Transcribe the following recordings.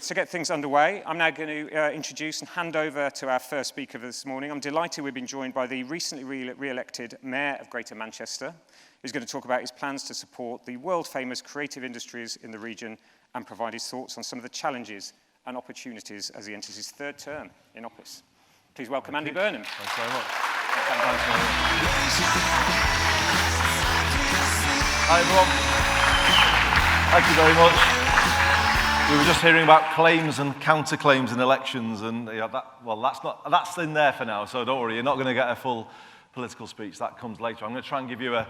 to get things underway, I'm now going to introduce and hand over to our first speaker this morning. I'm delighted we've been joined by the recently re-elected Mayor of Greater Manchester, who's going to talk about his plans to support the world-famous creative industries in the region and provide his thoughts on some of the challenges and opportunities as he enters his third term in office. Please welcome Andy Burnham. Thanks very much. Hi, everyone. Thank you very much. We were just hearing about claims and counterclaims in elections, and that's in there for now, so don't worry, you're not going to get a full political speech. That comes later. I'm going to try and give you a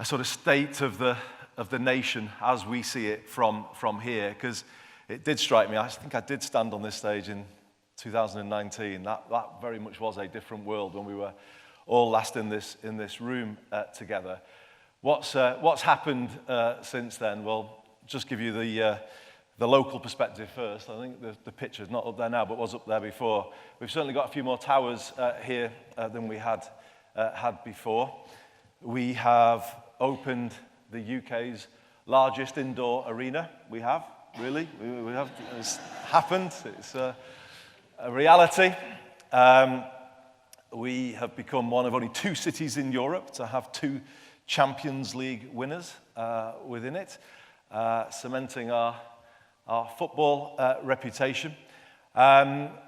sort of state of the nation as we see it from here, because it did strike me. I think I did stand on this stage in 2019. That very much was a different world when we were all last in this room together. What's happened since then? Well, just give you the local perspective first. I think the picture's not up there now, but was up there before. We've certainly got a few more towers here than we had before. We have opened the UK's largest indoor arena. We have, really. We have. It's happened. It's a reality. We have become one of only 2 cities in Europe to have 2 Champions League winners within it, cementing our football reputation.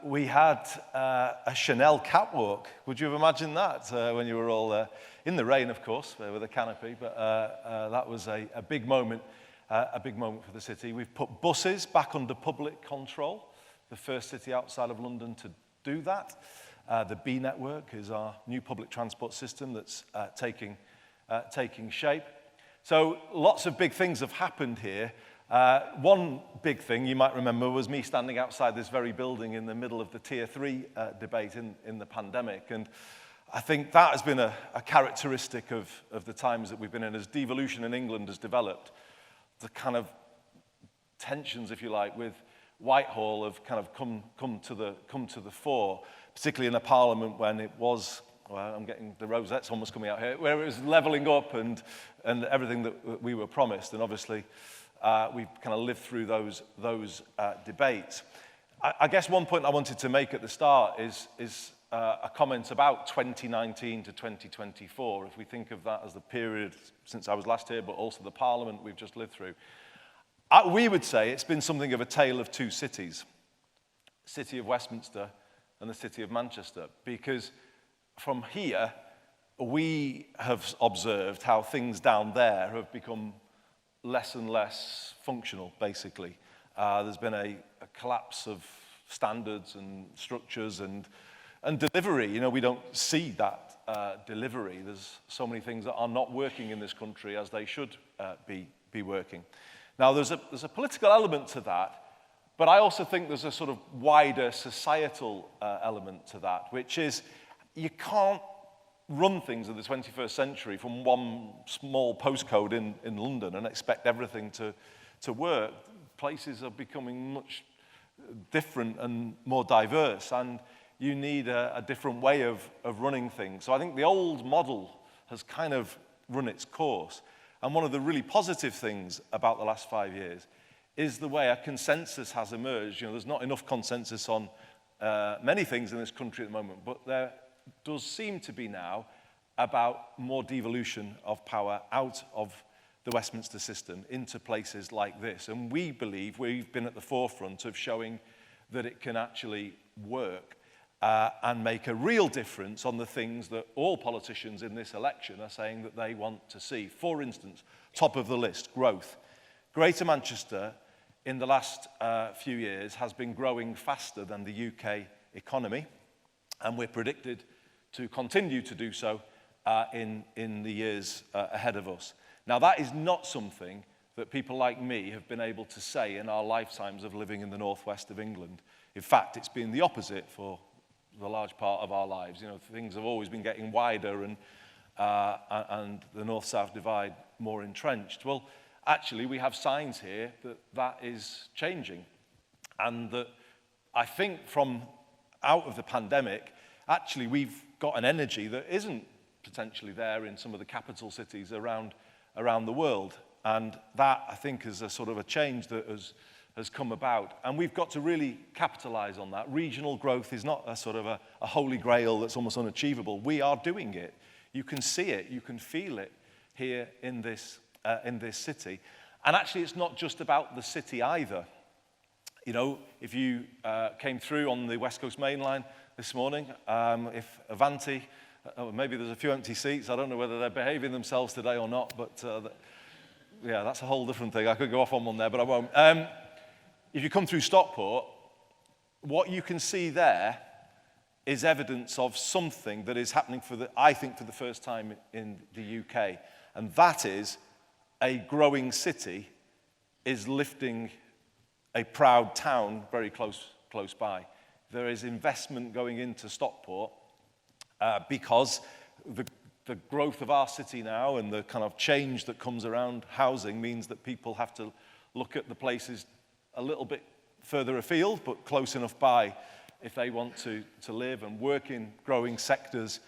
We had a Chanel catwalk. Would you have imagined that when you were all in the rain, of course, with a canopy? But that was a big moment for the city. We've put buses back under public control, the first city outside of London to do that. The B network is our new public transport system that's taking shape. So lots of big things have happened here. One big thing you might remember was me standing outside this very building in the middle of the Tier 3 debate in the pandemic. And I think that has been a characteristic of the times that we've been in. As devolution in England has developed, the kind of tensions, if you like, with Whitehall have kind of come to the fore, particularly in a parliament when it was, well, I'm getting the rosettes almost coming out here, where it was levelling up and everything that we were promised. And obviously, we've kind of lived through those debates. I guess one point I wanted to make at the start is a comment about 2019 to 2024, if we think of that as the period since I was last here, but also the Parliament we've just lived through. We would say it's been something of a tale of 2 cities, the city of Westminster and the city of Manchester, because from here, we have observed how things down there have become less and less functional, basically. There's been a collapse of standards and structures and delivery. You know, we don't see that delivery. There's so many things that are not working in this country as they should be working. Now, there's a political element to that, but I also think there's a sort of wider societal element to that, which is you can't run things in the 21st century from one small postcode in London and expect everything to work. Places are becoming much different and more diverse, and you need a different way of running things. So I think the old model has kind of run its course. And one of the really positive things about the last 5 years is the way a consensus has emerged. You know, there's not enough consensus on many things in this country at the moment, but there does seem to be now about more devolution of power out of the Westminster system into places like this. And we believe we've been at the forefront of showing that it can actually work and make a real difference on the things that all politicians in this election are saying that they want to see. For instance, top of the list, growth. Greater Manchester in the last few years has been growing faster than the UK economy, and we're predicted to continue to do so in the years ahead of us. Now, that is not something that people like me have been able to say in our lifetimes of living in the northwest of England. In fact, it's been the opposite for the large part of our lives. You know, things have always been getting wider and the north-south divide more entrenched. Well, actually, we have signs here that that is changing, and that I think from out of the pandemic, actually we've got an energy that isn't potentially there in some of the capital cities around the world. And that, I think, is a sort of a change that has come about. And we've got to really capitalize on that. Regional growth is not a sort of a holy grail that's almost unachievable. We are doing it. You can see it, you can feel it here in this city. And actually, it's not just about the city either. You know, if you came through on the West Coast Main Line this morning, if Avanti, maybe there's a few empty seats, I don't know whether they're behaving themselves today or not, but yeah, that's a whole different thing. I could go off on one there, but I won't. If you come through Stockport, what you can see there is evidence of something that is happening I think for the first time in the UK. And that is a growing city is lifting a proud town very close by. There is investment going into Stockport because the growth of our city now and the kind of change that comes around housing means that people have to look at the places a little bit further afield, but close enough by if they want to live and work in growing sectors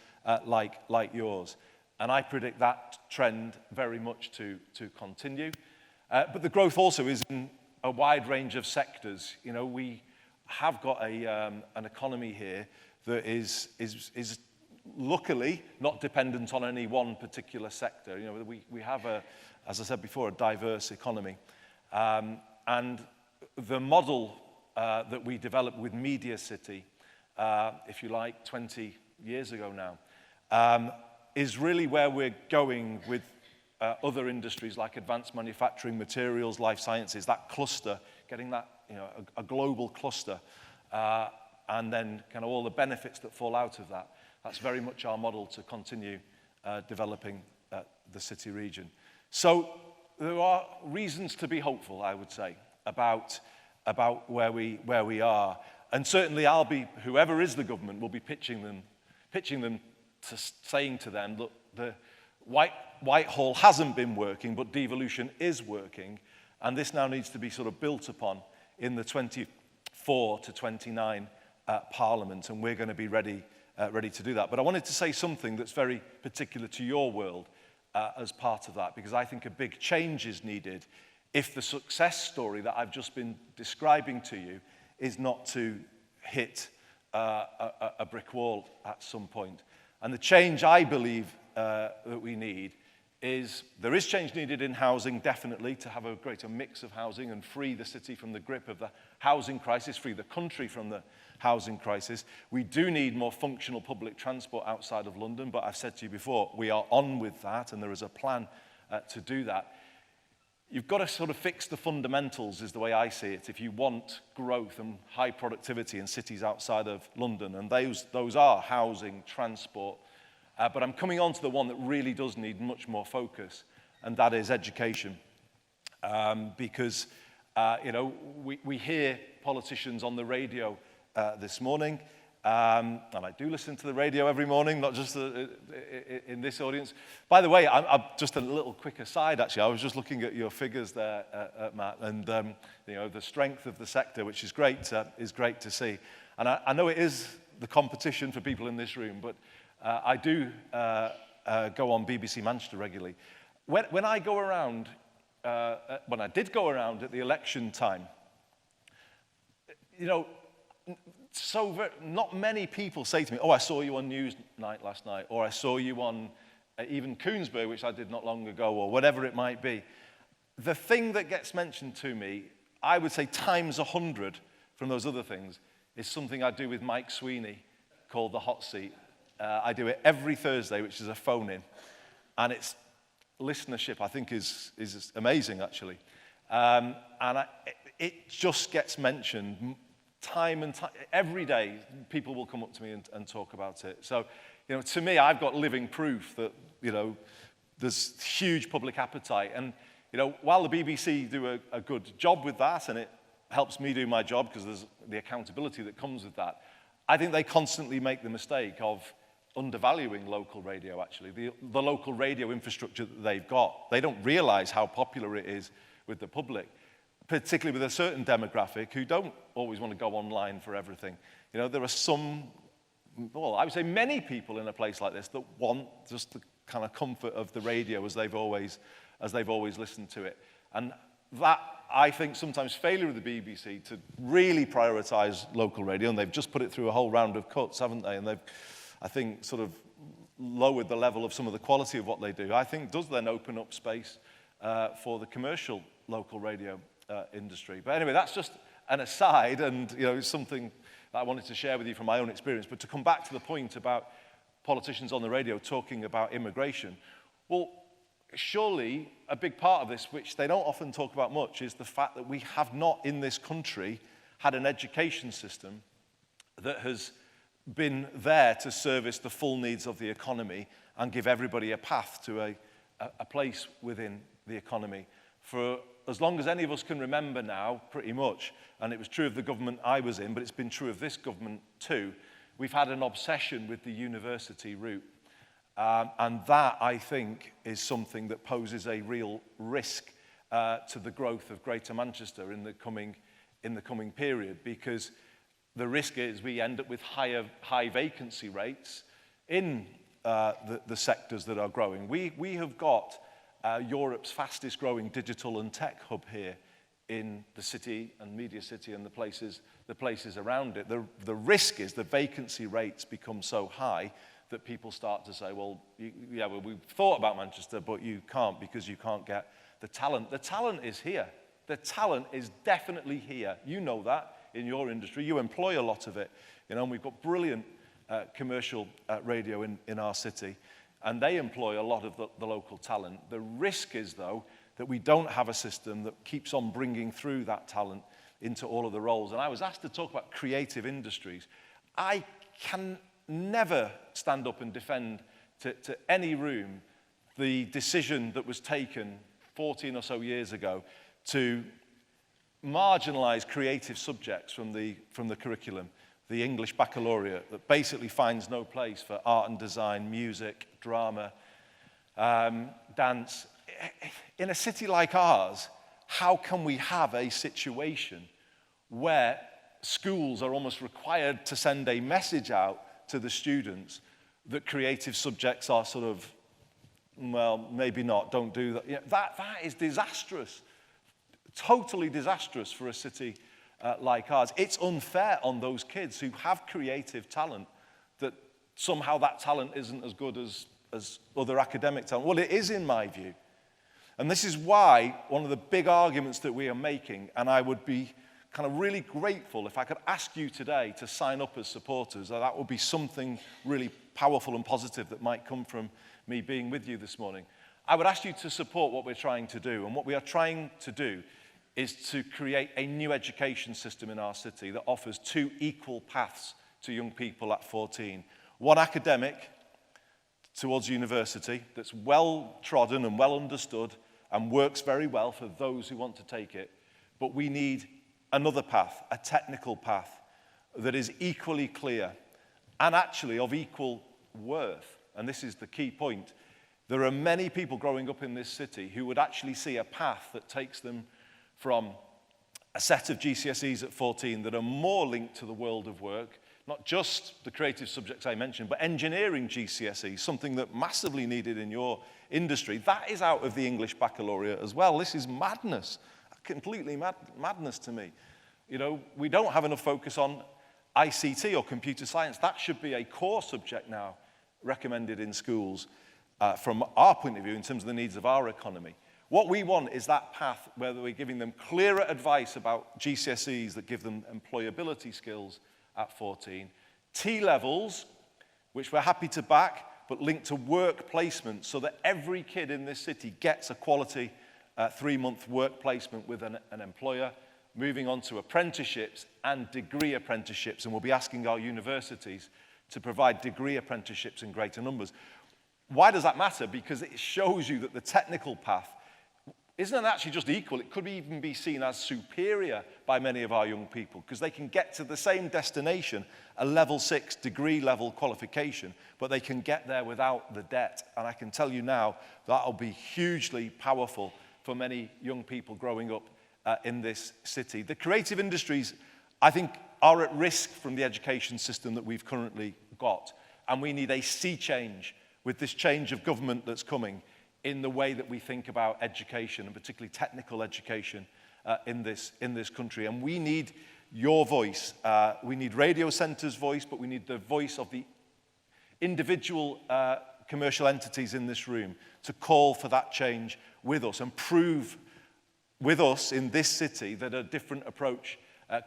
like yours. And I predict that trend very much to continue. But the growth also is in a wide range of sectors. You know, we have got an economy here that is luckily not dependent on any one particular sector. You know, we have as I said before, a diverse economy. And the model that we developed with Media City, if you like, 20 years ago now, is really where we're going with other industries like advanced manufacturing, materials, life sciences, that cluster, getting that, you know, a global cluster, and then kind of all the benefits that fall out of that. That's very much our model to continue developing the city region. So there are reasons to be hopeful, I would say, about where we are. And certainly whoever is the government will be pitching them to saying to them, look, the Whitehall hasn't been working, but devolution is working, and this now needs to be sort of built upon in the 24 to 29 Parliament, and we're going to be ready to do that. But I wanted to say something that's very particular to your world as part of that, because I think a big change is needed if the success story that I've just been describing to you is not to hit a brick wall at some point. And the change I believe that we need is, there is change needed in housing, definitely, to have a greater mix of housing and free the city from the grip of the housing crisis, free the country from the housing crisis. We do need more functional public transport outside of London, but I've said to you before, we are on with that, and there is a plan to do that. You've got to sort of fix the fundamentals, is the way I see it, if you want growth and high productivity in cities outside of London, and those are housing, transport, but I'm coming on to the one that really does need much more focus, and that is education. Because, you know, we hear politicians on the radio this morning, and I do listen to the radio every morning, not just in this audience. By the way, I'm just a little quick aside, actually. I was just looking at your figures there, Matt, and you know, the strength of the sector, which is great to see. And I know it is the competition for people in this room, but I do go on BBC Manchester regularly. When I go around, when I did go around at the election time, you know, not many people say to me, oh, I saw you on Newsnight last night, or I saw you on even Coonsberg, which I did not long ago, or whatever it might be. The thing that gets mentioned to me, I would say times 100 from those other things, is something I do with Mike Sweeney called The Hot Seat. I do it every Thursday, which is a phone-in, and its listenership, I think, is amazing, actually. And it just gets mentioned time and time. Every day, people will come up to me and talk about it. So, you know, to me, I've got living proof that, you know, there's huge public appetite. And, you know, while the BBC do a good job with that, and it helps me do my job because there's the accountability that comes with that, I think they constantly make the mistake of undervaluing local radio, actually. The local radio infrastructure that they've got, they don't realize how popular it is with the public, particularly with a certain demographic who don't always want to go online for everything. You know, there are some, well, I would say many people in a place like this that want just the kind of comfort of the radio as they've always listened to it. And that I think sometimes failure of the BBC to really prioritise local radio, and they've just put it through a whole round of cuts, haven't they? And they've, I think, sort of lowered the level of some of the quality of what they do, I think does then open up space for the commercial local radio industry. But anyway, that's just an aside, and it's something that I wanted to share with you from my own experience. But to come back to the point about politicians on the radio talking about immigration, well, surely a big part of this, which they don't often talk about much, is the fact that we have not in this country had an education system that has been there to service the full needs of the economy and give everybody a path to a place within the economy. For as long as any of us can remember now, pretty much, and it was true of the government I was in, but it's been true of this government too, we've had an obsession with the university route. And that, I think, is something that poses a real risk to the growth of Greater Manchester in the coming period, because the risk is we end up with high vacancy rates in the sectors that are growing. We have got Europe's fastest growing digital and tech hub here in the city and Media City and the places around it. The risk is the vacancy rates become so high that people start to say, well, we've thought about Manchester, but you can't because you can't get the talent. The talent is here. The talent is definitely here. You know that in your industry. You employ a lot of it. And we've got brilliant commercial radio in our city, and they employ a lot of the local talent. The risk is, though, that we don't have a system that keeps on bringing through that talent into all of the roles. And I was asked to talk about creative industries. I can never stand up and defend to any room the decision that was taken 14 or so years ago to marginalize creative subjects from the curriculum, the English baccalaureate, that basically finds no place for art and design, music, drama, dance. In a city like ours, how can we have a situation where schools are almost required to send a message out to the students that creative subjects are sort of, well, maybe not, don't do that. That is disastrous, totally disastrous for a city like ours. It's unfair on those kids who have creative talent that somehow that talent isn't as good as other academic talent. Well, it is in my view. And this is why one of the big arguments that we are making, and I would be kind of really grateful if I could ask you today to sign up as supporters. That would be something really powerful and positive that might come from me being with you this morning. I would ask you to support what we're trying to do. And what we are trying to do is to create a new education system in our city that offers two equal paths to young people at 14. One academic towards university that's well trodden and well understood and works very well for those who want to take it. But we need another path, a technical path, that is equally clear and actually of equal worth. And this is the key point. There are many people growing up in this city who would actually see a path that takes them from a set of GCSEs at 14 that are more linked to the world of work, not just the creative subjects I mentioned, but engineering GCSE, something that massively needed in your industry. That is out of the English baccalaureate as well. This is madness, completely madness to me. We don't have enough focus on ICT or computer science. That should be a core subject now recommended in schools from our point of view in terms of the needs of our economy. What we want is that path where we're giving them clearer advice about GCSEs that give them employability skills at 14. T-levels, which we're happy to back, but linked to work placement so that every kid in this city gets a quality 3-month work placement with an employer, moving on to apprenticeships and degree apprenticeships. And we'll be asking our universities to provide degree apprenticeships in greater numbers. Why does that matter? Because it shows you that the technical path isn't actually just equal. It could even be seen as superior by many of our young people because they can get to the same destination, a level 6 degree level qualification, but they can get there without the debt. And I can tell you now, that'll be hugely powerful for many young people growing up in this city. The creative industries, I think, are at risk from the education system that we've currently got. And we need a sea change with this change of government that's coming in the way that we think about education, and particularly technical education in this country. And we need your voice. We need Radio Centre's voice, but we need the voice of the individual commercial entities in this room to call for that change with us and prove with us in this city that a different approach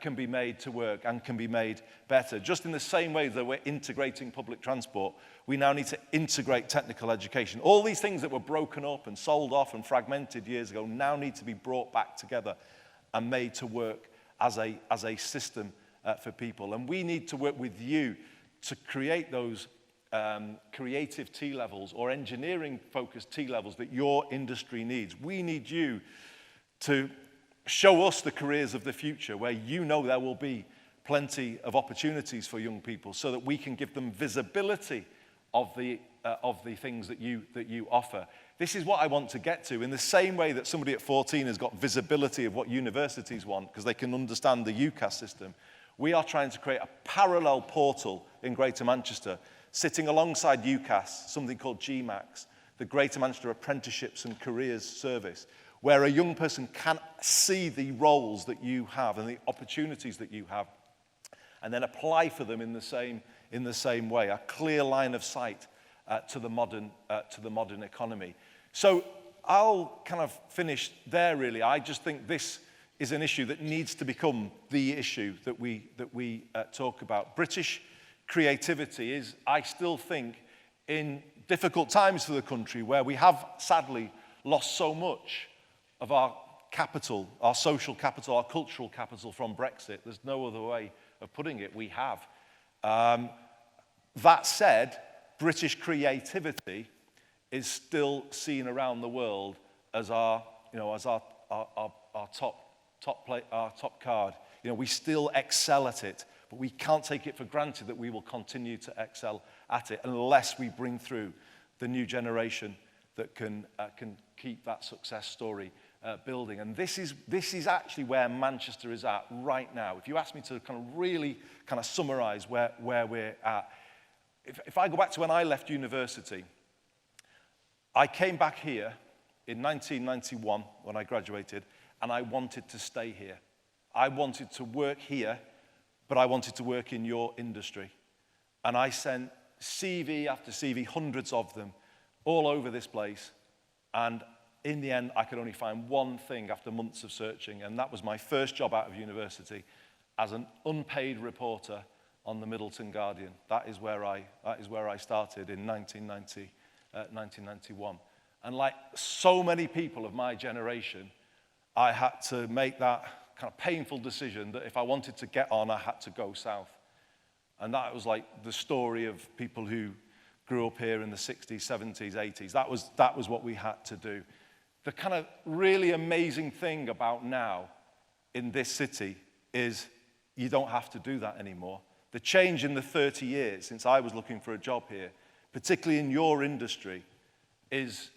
can be made to work and can be made better. Just in the same way that we're integrating public transport, we now need to integrate technical education. All these things that were broken up and sold off and fragmented years ago now need to be brought back together and made to work as a system for people. And we need to work with you to create those creative T-levels or engineering-focused T-levels that your industry needs. We need you to show us the careers of the future where you know there will be plenty of opportunities for young people so that we can give them visibility of the things that you offer. This is what I want to get to. In the same way that somebody at 14 has got visibility of what universities want because they can understand the UCAS system, we are trying to create a parallel portal in Greater Manchester, sitting alongside UCAS, something called GMAX, the Greater Manchester Apprenticeships and Careers Service, where a young person can see the roles that you have and the opportunities that you have, and then apply for them in the same way, a clear line of sight to the modern economy. So I'll kind of finish there, really. I just think this is an issue that needs to become the issue that we talk about. British creativity is, I still think, in difficult times for the country, where we have sadly lost so much of our capital, our social capital, our cultural capital from Brexit. There's no other way of putting it. We have. That said, British creativity is still seen around the world as our top card. You know, we still excel at it, but we can't take it for granted that we will continue to excel at it unless we bring through the new generation that can keep that success story building. And this is actually where Manchester is at right now. If you ask me to kind of really kind of summarize where we're at, if I go back to when I left university, I came back here in 1991 when I graduated, and I wanted to stay here. I wanted to work here, but I wanted to work in your industry. And I sent CV after CV, hundreds of them, all over this place. And in the end, I could only find one thing after months of searching, and that was my first job out of university as an unpaid reporter on the Middleton Guardian. That is where I started in 1991. And like so many people of my generation, I had to make that kind of painful decision that if I wanted to get on, I had to go south. And that was like the story of people who grew up here in the 60s, 70s, 80s. That was what we had to do. The kind of really amazing thing about now in this city is you don't have to do that anymore. The change in the 30 years since I was looking for a job here, particularly in your industry, is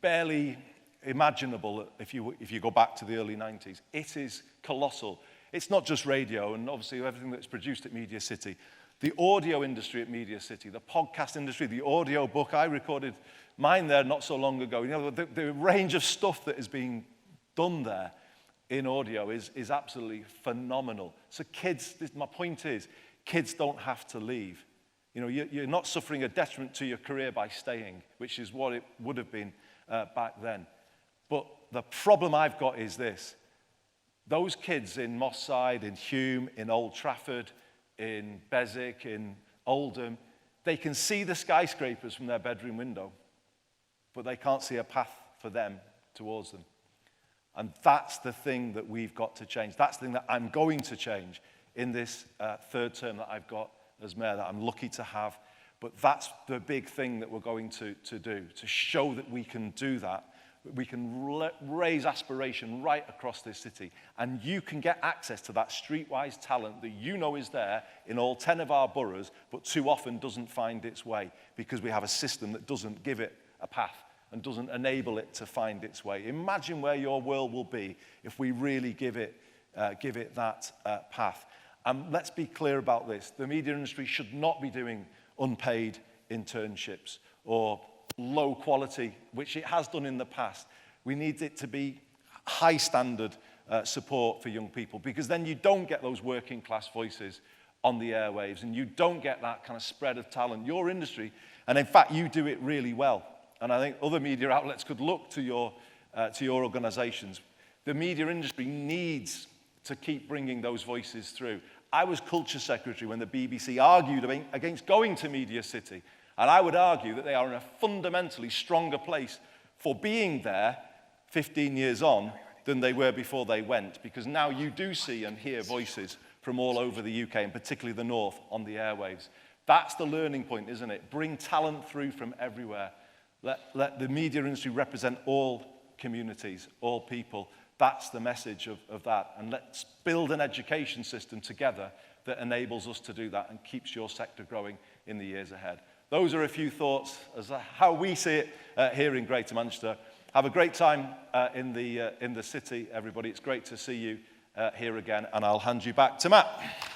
barely imaginable if you go back to the early 90s. It is colossal. It's not just radio and obviously everything that's produced at Media City. The audio industry at Media City, the podcast industry, the audio book. I recorded mine there not so long ago. You know, the range of stuff that is being done there in audio is absolutely phenomenal. So kids, my point is, kids don't have to leave. You know, you're not suffering a detriment to your career by staying, which is what it would have been back then. But the problem I've got is this. Those kids in Moss Side, in Hume, in Old Trafford, in Beswick, in Oldham, they can see the skyscrapers from their bedroom window, but they can't see a path for them towards them. And that's the thing that we've got to change. That's the thing that I'm going to change in this third term that I've got as mayor, that I'm lucky to have. But that's the big thing that we're going to do, to show that we can do that. We can raise aspiration right across this city. And you can get access to that streetwise talent that you know is there in all 10 of our boroughs, but too often doesn't find its way because we have a system that doesn't give it a path and doesn't enable it to find its way. Imagine where your world will be if we really give it that path. And let's be clear about this. The media industry should not be doing unpaid internships or low quality, which it has done in the past. We need it to be high standard support for young people, because then you don't get those working class voices on the airwaves, and you don't get that kind of spread of talent. Your industry, and in fact, you do it really well. And I think other media outlets could look to your organisations. The media industry needs to keep bringing those voices through. I was culture secretary when the BBC argued against going to Media City, and I would argue that they are in a fundamentally stronger place for being there 15 years on than they were before they went, because now you do see and hear voices from all over the UK, and particularly the North, on the airwaves. That's the learning point, isn't it? Bring talent through from everywhere. Let the media industry represent all communities, all people. That's the message of that. And let's build an education system together that enables us to do that and keeps your sector growing in the years ahead. Those are a few thoughts as to how we see it here in Greater Manchester. Have a great time in the city, everybody. It's great to see you here again, and I'll hand you back to Matt.